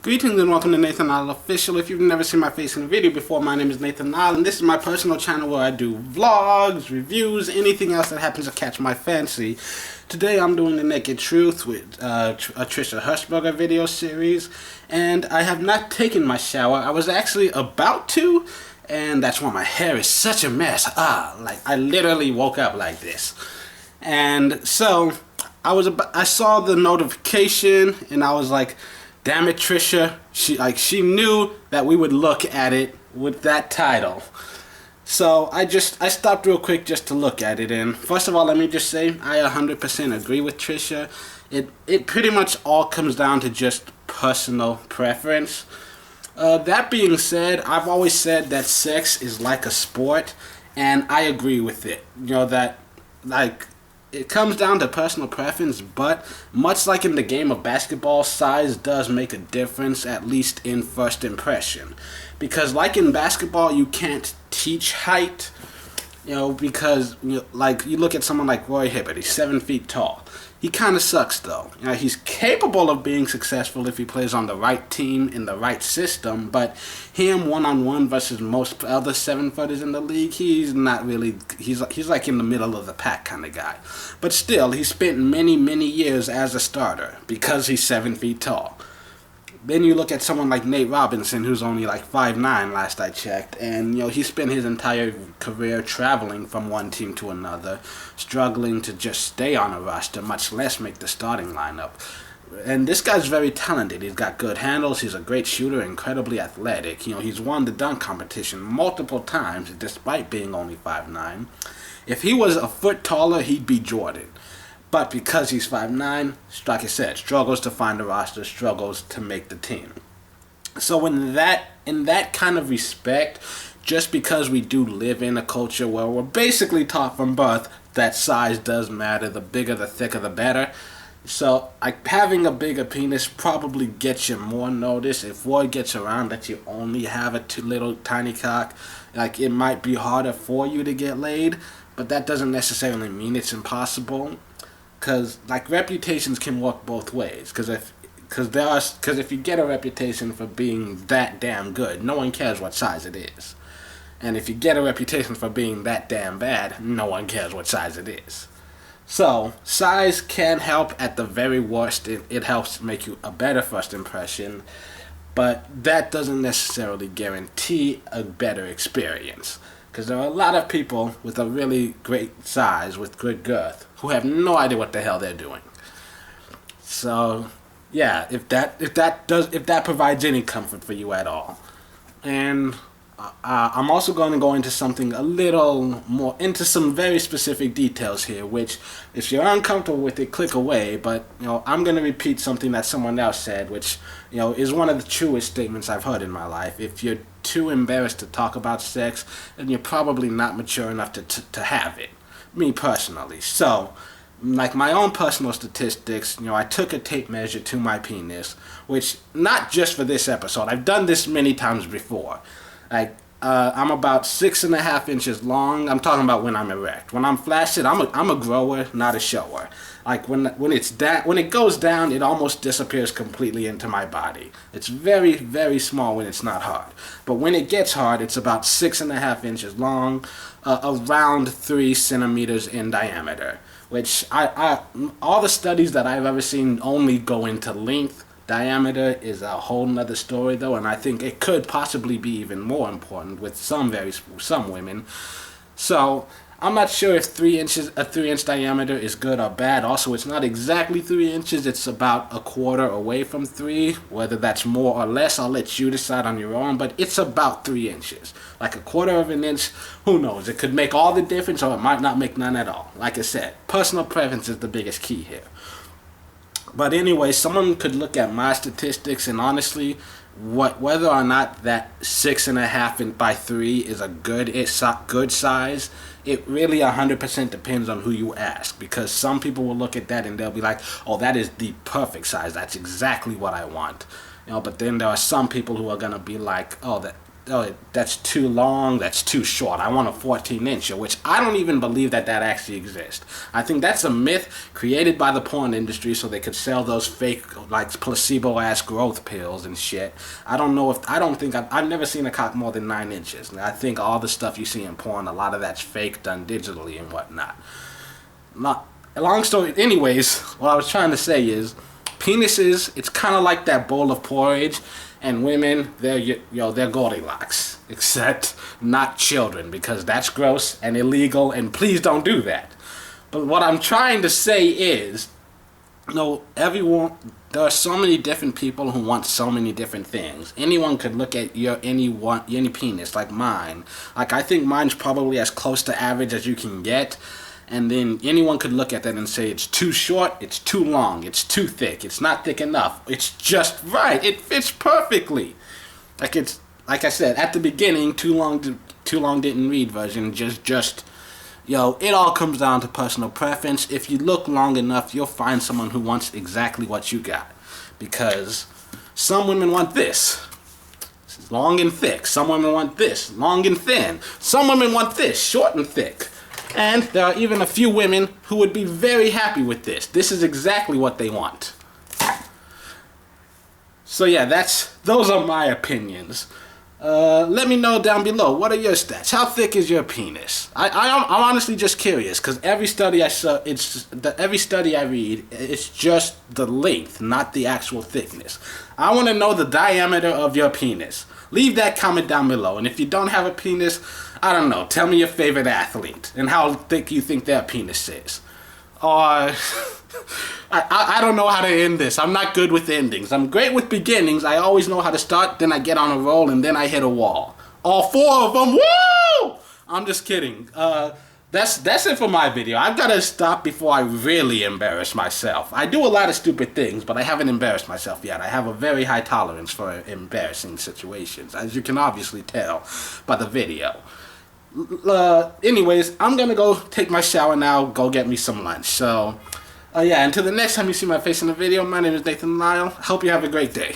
Greetings and welcome to Nathan Isle Official. If you've never seen my face in a video before, my name is Nathan Isle, and this is my personal channel where I do vlogs, reviews, anything else that happens to catch my fancy. Today I'm doing the Naked Truth with a Trisha Hershberger video series, and I have not taken my shower. I was actually about to, and that's why my hair is such a mess. Like I literally woke up like this. And so I saw the notification and I was like, damn it, Trisha. She knew that we would look at it with that title. So I stopped real quick just to look at it, and first of all, let me just say I 100% agree with Trisha. It pretty much all comes down to just personal preference. That being said, I've always said that sex is like a sport, and I agree with it. You know, that like it comes down to personal preference, but much like in the game of basketball, size does make a difference, at least in first impression. Because like in basketball, you can't teach height, you know, because like you look at someone like Roy Hibbert, he's 7 feet tall. He kind of sucks though. You know, he's capable of being successful if he plays on the right team in the right system, but him one-on-one versus most other 7-footers in the league, he's not really, he's like in the middle of the pack kind of guy. But still, he spent many years as a starter because he's 7 feet tall. Then you look at someone like Nate Robinson, who's only like 5'9" last I checked, and he spent his entire career traveling from one team to another, struggling to just stay on a roster, much less make the starting lineup. And this guy's very talented. He's got good handles, he's a great shooter, incredibly athletic. He's won the dunk competition multiple times despite being only 5'9". If he was a foot taller, he'd be Jordan. But because he's 5'9", like I said, struggles to find a roster, struggles to make the team. So in that kind of respect, just because we do live in a culture where we're basically taught from birth that size does matter, the bigger, the thicker, the better. So having a bigger penis probably gets you more notice. If word gets around that you only have a little tiny cock, like it might be harder for you to get laid, but that doesn't necessarily mean it's impossible. Because like reputations can work both ways. Because if you get a reputation for being that damn good, no one cares what size it is. And if you get a reputation for being that damn bad, no one cares what size it is. So size can help at the very worst. It helps make you a better first impression, but that doesn't necessarily guarantee a better experience. Because there are a lot of people with a really great size, with good girth, who have no idea what the hell they're doing. So, yeah, if that provides any comfort for you at all. And I'm also going to go into something a little more, into some very specific details here, which, if you're uncomfortable with it, click away. But, I'm going to repeat something that someone else said, which, is one of the truest statements I've heard in my life. If you're too embarrassed to talk about sex, then you're probably not mature enough to have it. Me personally. So, like my own personal statistics, I took a tape measure to my penis, which, not just for this episode, I've done this many times before. I'm about 6.5 inches long. I'm talking about when I'm erect. When I'm flaccid, I'm a grower, not a shower. Like when it goes down, it almost disappears completely into my body. It's very small when it's not hard. But when it gets hard, it's about 6.5 inches long, around 3 centimeters in diameter. Which all the studies that I've ever seen only go into length. Diameter is a whole nother story though, and I think it could possibly be even more important with some women. So I'm not sure if a 3-inch diameter is good or bad. Also, it's not exactly 3 inches, it's about a quarter away from 3. Whether that's more or less, I'll let you decide on your own, but it's about 3 inches. Like a quarter of an inch, who knows? It could make all the difference or it might not make none at all. Like I said, personal preference is the biggest key here. But anyway, someone could look at my statistics and honestly, whether or not that 6.5 by 3 is a good size, it really 100% depends on who you ask. Because some people will look at that and they'll be like, oh, that is the perfect size. That's exactly what I want. But then there are some people who are gonna be like, oh, oh, that's too long, that's too short. I want a 14-incher, which I don't even believe that actually exists. I think that's a myth created by the porn industry so they could sell those fake, like, placebo-ass growth pills and shit. I've never seen a cock more than 9 inches. And I think all the stuff you see in porn, a lot of that's fake, done digitally and whatnot. Long story, anyways, what I was trying to say is, penises, it's kind of like that bowl of porridge, and women, they're Goldilocks, except not children, because that's gross and illegal, and please don't do that. But what I'm trying to say is, there are so many different people who want so many different things. Anyone could look at any penis, like mine. Like, I think mine's probably as close to average as you can get. And then anyone could look at that and say it's too short, it's too long, it's too thick, it's not thick enough, it's just right, it fits perfectly. Like I said at the beginning, too long didn't read version, it all comes down to personal preference. If you look long enough, you'll find someone who wants exactly what you got. Because some women want this, long and thick. Some women want this, long and thin. Some women want this, short and thick. And there are even a few women who would be very happy with this. This is exactly what they want. So yeah, those are my opinions. Let me know down below, what are your stats? How thick is your penis? I'm honestly just curious, because every study I read, it's just the length, not the actual thickness. I want to know the diameter of your penis. Leave that comment down below, and if you don't have a penis, I don't know, tell me your favorite athlete and how thick you think their penis is. Or I don't know how to end this. I'm not good with endings. I'm great with beginnings. I always know how to start, then I get on a roll, and then I hit a wall. All 4 of them, woo! I'm just kidding. That's it for my video. I've got to stop before I really embarrass myself. I do a lot of stupid things, but I haven't embarrassed myself yet. I have a very high tolerance for embarrassing situations, as you can obviously tell by the video. Anyways, I'm gonna go take my shower now, go get me some lunch. So, yeah, until the next time you see my face in the video, my name is Nathan Lyle. Hope you have a great day.